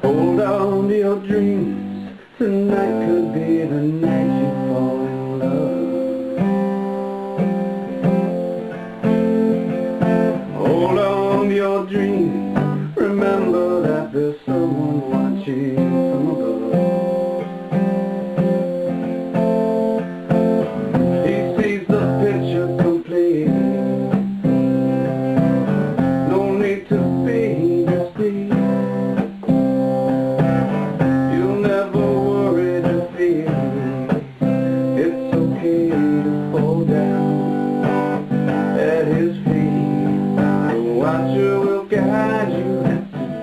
Hold on to your dreams, tonight could be the night you fall in love. Hold on to your dreams, remember that there's someone watching from above. He sees the picture complete, no need to be discreet. It's okay to fall down at his feet. The watcher will guide you,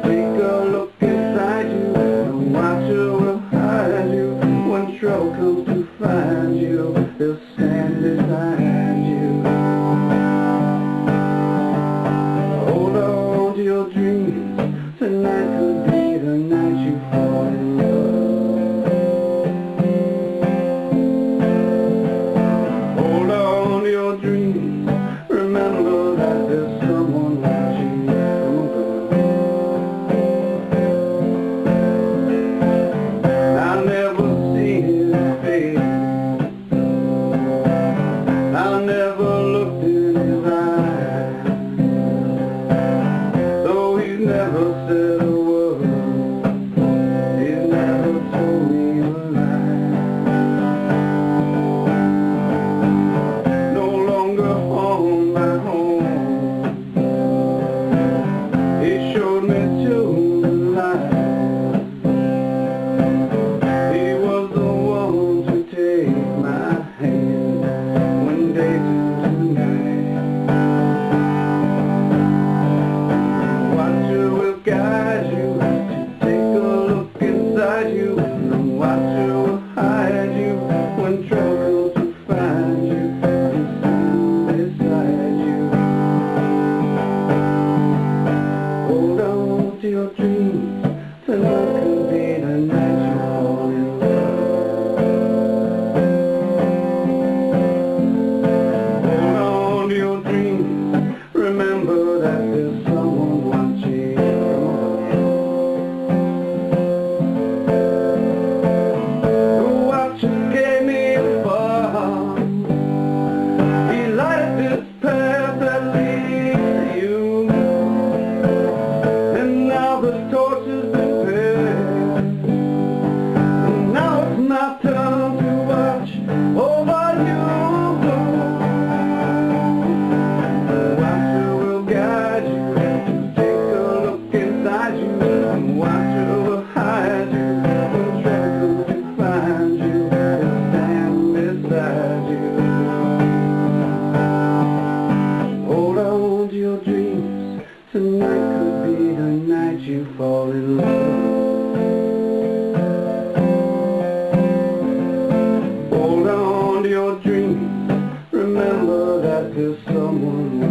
take a look inside you. The watcher will hide you, when trouble comes to find you, he'll stand beside you. Hold on to your dreams, tonight could be the night you fall in love. Remember that there's someone watching from above. I never see his face, I never looked in his eyes, though he's never said a word, he's never told me a lie. No longer home, he showed me to the light. He was the one to take my hand one day to night. The watcher will guide you to take a look inside you. The watcher will hide you when trouble comes to find you and stand beside you. Hold on to your dreams, tonight could be the night you fall in love. Hold on to your dreams, remember that there's someone watching from above. The watcher gave me a bar, he lighted this path that leads to you. The torch has been paid, and now it's my turn to watch over you. The watcher will guide you to take a look inside you. The watcher will hide you when trouble comes to find you and stand beside you. Hold on to your dreams, tonight could be the night you fall in love. Hold on to your dreams, remember that there's someone